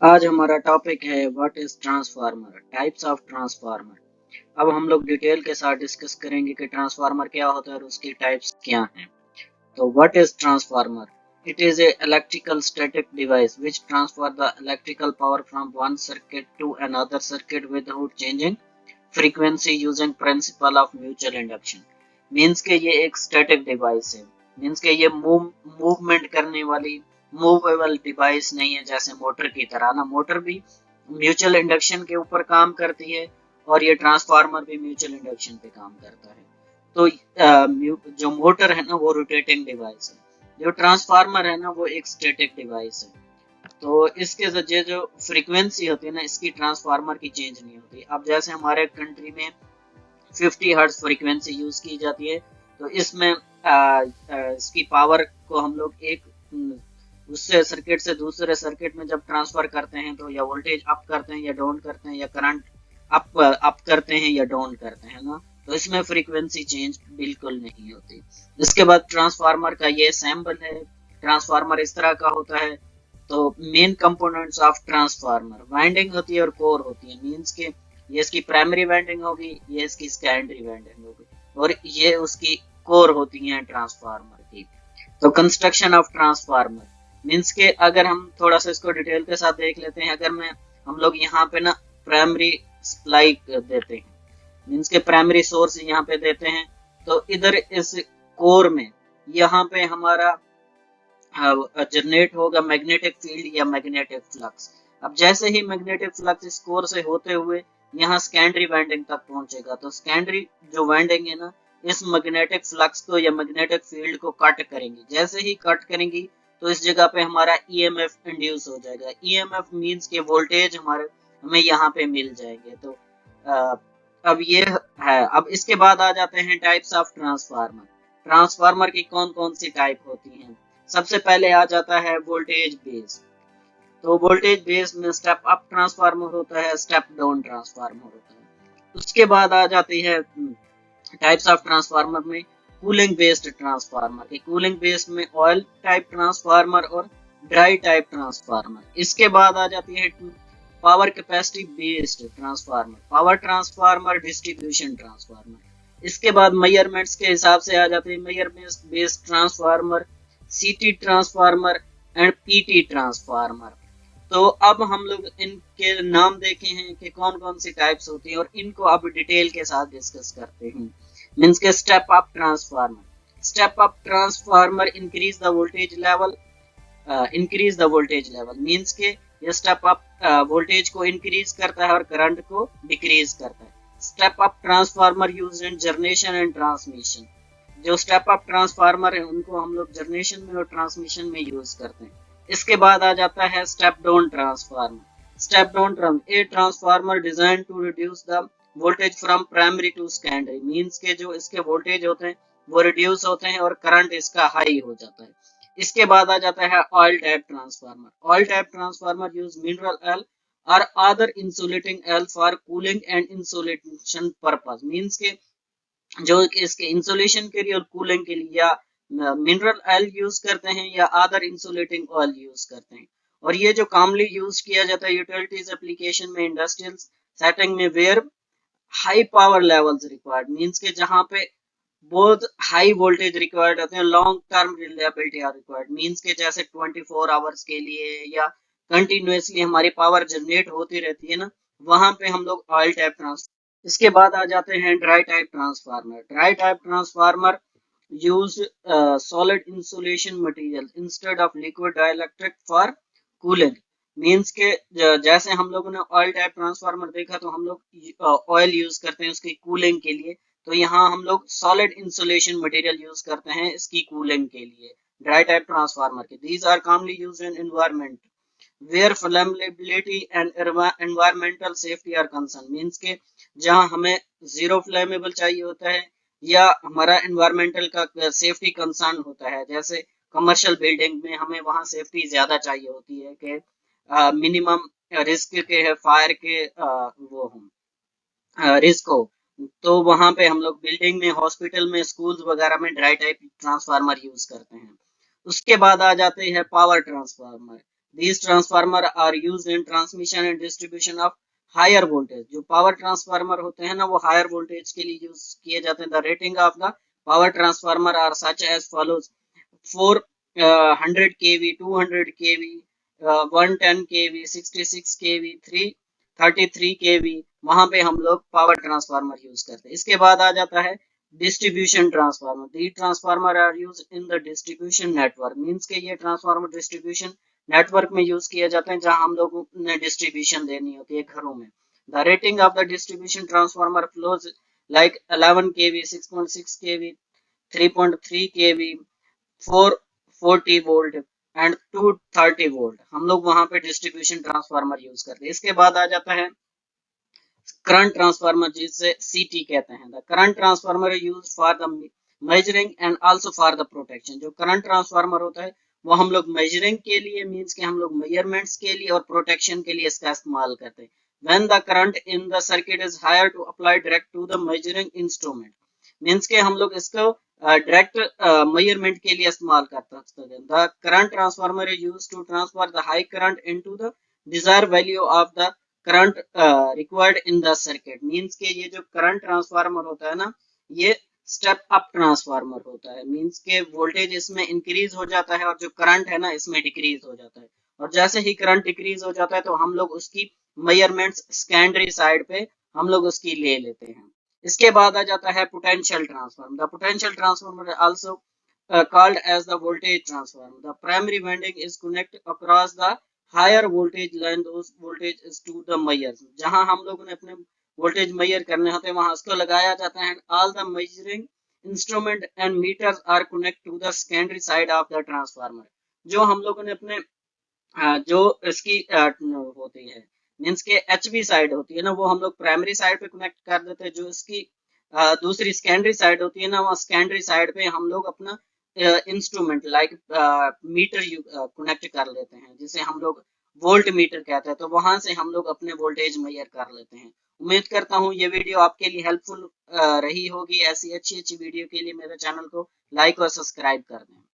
आज हमारा टॉपिक है what is transformer, types of transformer. अब हम लोग डिटेल के साथ डिस्कस करेंगे कि ट्रांसफार्मर क्या होता है और उसकी टाइप्स क्या हैं। तो what is transformer? It is a electrical static device which transfer the electrical power from one circuit to another circuit without changing frequency using principle of mutual induction। Means के ये एक स्टैटिक डिवाइस है। Means के ये movement करने वाली movable device नहीं है, जैसे मोटर की तरह ना। मोटर भी म्यूचुअल इंडक्शन के ऊपर काम करती है और ये ट्रांसफार्मर भी म्यूचुअल इंडक्शन पे काम करता है। तो जो मोटर है ना वो रोटेटिंग डिवाइस है, जो ट्रांसफार्मर है ना वो एक स्टैटिक डिवाइस है। तो इसके जरिए जो फ्रीक्वेंसी होती है ना, इसकी ट्रांसफार्मर की चेंज नहीं होती। अब जैसे हमारे कंट्री में 50 हर्ट्ज फ्रीक्वेंसी यूज की जाती है, तो इसमें इसकी पावर को हम लोग एक उससे सर्किट से दूसरे सर्किट में जब ट्रांसफर करते हैं तो या वोल्टेज अप करते हैं या डाउन करते हैं, या करंट अप करते हैं या डाउन करते हैं ना, तो इसमें फ्रीक्वेंसी चेंज बिल्कुल नहीं होती। इसके बाद ट्रांसफार्मर का ये सैम्पल है। ट्रांसफार्मर इस तरह का होता है। तो main components of transformer winding होती है और कोर होती है। मींस के ये इसकी प्राइमरी वाइंडिंग होगी, ये इसकी सेकेंडरी वाइंडिंग होगी, और ये उसकी कोर होती है ट्रांसफार्मर की। तो कंस्ट्रक्शन ऑफ ट्रांसफार्मर मीन्स के अगर हम थोड़ा सा इसको डिटेल के साथ देख लेते हैं। अगर मैं हम लोग यहाँ पे ना प्राइमरी सप्लाई देते हैं, मीन्स के प्राइमरी सोर्स यहाँ पे देते हैं, तो इधर इस कोर में यहाँ पे हमारा जनरेट होगा मैग्नेटिक फील्ड या मैग्नेटिक फ्लक्स। अब जैसे ही मैग्नेटिक फ्लक्स इस कोर से होते हुए यहाँ सेकेंडरी वाइंडिंग तक पहुंचेगा, तो सेकेंडरी जो वाइंडिंग है ना, इस मैग्नेटिक फ्लक्स को या मैग्नेटिक फील्ड को कट करेंगी। जैसे ही कट करेंगी तो इस जगह पे हमारा ईएमएफ इंड्यूस हो जाएगा। ईएमएफ मींस के वोल्टेज हमारे हमें यहाँ पे मिल जाएंगे। तो अ, अब ये है। अब इसके बाद आ जाते हैं टाइप्स ऑफ ट्रांसफार्मर। ट्रांसफार्मर की कौन कौन सी टाइप होती हैं। सबसे पहले आ जाता है वोल्टेज बेस। तो वोल्टेज बेस में स्टेप अप ट्रांसफार्मर होता है, स्टेप डाउन ट्रांसफार्मर होता है। उसके बाद आ जाती है टाइप्स ऑफ ट्रांसफार्मर में कूलिंग बेस्ड ट्रांसफार्मर के। कूलिंग बेस में ऑयल टाइप ट्रांसफार्मर और ड्राई टाइप ट्रांसफार्मर। इसके बाद आ जाती है power capacity based transformer, power transformer, distribution transformer. इसके बाद मेजरमेंट्स के हिसाब से आ जाते हैं मेजरमेंट बेस्ड ट्रांसफार्मर, सीटी ट्रांसफार्मर एंड पीटी ट्रांसफार्मर। तो अब हम लोग इनके नाम देखे हैं कि कौन कौन सी टाइप्स होती हैं और इनको अब डिटेल के साथ डिस्कस करते हैं। मींस के step up transformer. Step up transformer increase the voltage level, increase the voltage level means के ये स्टेप अप वोल्टेज को इंक्रीज करता है और करंट को डिक्रीज करता है। Step up transformer used in generation and transmission. जो स्टेप अप ट्रांसफार्मर है उनको हम लोग जनरेशन में और ट्रांसमिशन में यूज करते हैं। इसके बाद आ जाता है step down transformer. Step down a transformer designed to reduce the voltage from primary to secondary. Means के जो इसके वोल्टेज होते हैं वो रिड्यूस होते हैं और करंट इसका हाई हो जाता है। इसके बाद आ जाता है oil type transformer. Oil type transformer use mineral oil और other insulating oil for cooling and insulation purpose. Means के जो इसके इंसुलेशन के लिए और कूलिंग के लिए या मिनरल ऑयल यूज करते हैं या अदर इंसुलेटिंग ऑयल यूज करते हैं। और ये जो कॉमनली यूज किया जाता है यूटिलिटीज एप्लीकेशन में, इंडस्ट्रियल सेटिंग में, where high power levels required. Means के जहां पे बहुत हाई वोल्टेज रिक्वायर्ड होते हैं, long term reliability are required. Means के जैसे 24 आवर्स के लिए या कंटिन्यूअसली हमारी पावर जनरेट होती रहती है ना, वहां पे हम लोग ऑयल टाइप ट्रांसफार्मर। इसके बाद आ जाते हैं dry type transformer. Dry type transformer use solid insulation material instead of liquid dielectric for cooling. Means के जैसे हम लोगों ने ऑयल टाइप ट्रांसफार्मर देखा तो हम लोग ऑयल यूज करते हैं उसकी कूलिंग के लिए, तो यहाँ हम लोग सॉलिड इंसुलेशन मटेरियल यूज करते हैं इसकी कूलिंग के लिए ड्राई टाइप ट्रांसफार्मर के। These are commonly used in environment where flammability and environmental safety are concern. Means के जहां हमें जीरो फ्लेमेबल चाहिए होता है या हमारा एनवायरमेंटल का सेफ्टी कंसर्न होता है, जैसे कमर्शियल बिल्डिंग में हमें वहां सेफ्टी ज्यादा चाहिए होती है कि मिनिमम रिस्क के है फायर के वो हम रिस्क हो, तो वहां पे हम लोग बिल्डिंग में, हॉस्पिटल में, स्कूल्स वगैरह में ड्राई टाइप ट्रांसफार्मर यूज करते हैं। उसके बाद आ जाते हैं power transformer. These transformer are used in transmission and distribution of higher voltage. जो पावर ट्रांसफार्मर होते हैं ना वो हायर वोल्टेज के लिए यूज किए जाते हैं. The rating of the power transformer are such as follows: 400 kV, 200 kV, 110 kV, 66 kV, 333 kV. वहां पे हम लोग पावर ट्रांसफार्मर यूज करते हैं. इसके बाद आ जाता है distribution transformer. The transformer are use in the distribution network. Means के ये ट्रांसफार्मर डिस्ट्रीब्यूशन नेटवर्क में यूज किए जाते हैं जहां हम लोगों ने डिस्ट्रीब्यूशन देनी होती है घरों में. The rating of the distribution transformer flows like 11 kV, 6.6 kV, 3.3 kV, 440 volt and 230 volt. हम लोग वहां पे डिस्ट्रीब्यूशन ट्रांसफार्मर यूज करते हैं. इसके बाद आ जाता है करंट ट्रांसफार्मर, जिसे सीटी कहते हैं. The current transformer use for the measuring and also for the protection. जो करंट ट्रांसफार्मर होता है वो हम लोग मेजरिंग के लिए, मींस के हम लोग मेजरमेंट्स के लिए और प्रोटेक्शन के लिए इसका इस्तेमाल करते हैं. When the current in the circuit is higher to apply direct to the measuring instrument. Means के हम लोग इसको डायरेक्ट मेजरमेंट के लिए इस्तेमाल करते हैं. The current transformer is used to transfer the high current into the desired value of the current required in the circuit. Means के ये जो करंट ट्रांसफार्मर होता है ना ये स्टेप अप ट्रांसफार्मर होता है. मींस के वोल्टेज इसमें इंक्रीज हो जाता है और जो करंट है ना इसमें डिक्रीज हो जाता है. और जैसे ही करंट डिक्रीज हो जाता है तो हम लोग उसकी मेजरमेंट्स सेकेंडरी साइड पे हम लोग उसकी ले लेते हैं. इसके बाद आ जाता है potential transformer. The potential transformer also called as the voltage transformer. The primary winding is connect across the higher voltage line. Those voltage is to the measures. जहां हम लोगों ने अपने वोल्टेज मेजर करने होते हैं वहां उसको लगाया जाता है. All the measuring instrument and meters are connect to the secondary side of the transformer. जो हम लोगों ने अपने जो इसकी होती है मीन्स के एचवी साइड होती है ना वो हम लोग प्राइमरी साइड पे कनेक्ट कर देते हैं. जो इसकी दूसरी सेकेंडरी साइड होती है ना वहाँ सेकेंडरी साइड पे हम लोग अपना इंस्ट्रूमेंट लाइक मीटर कनेक्ट कर लेते हैं जिसे हम लोग वोल्ट मीटर कहते हैं. तो वहां से हम लोग अपने वोल्टेज मेजर कर लेते हैं. उम्मीद करता हूँ ये वीडियो आपके लिए हेल्पफुल रही होगी. ऐसी अच्छी अच्छी वीडियो के लिए मेरे चैनल को लाइक और सब्सक्राइब कर दें.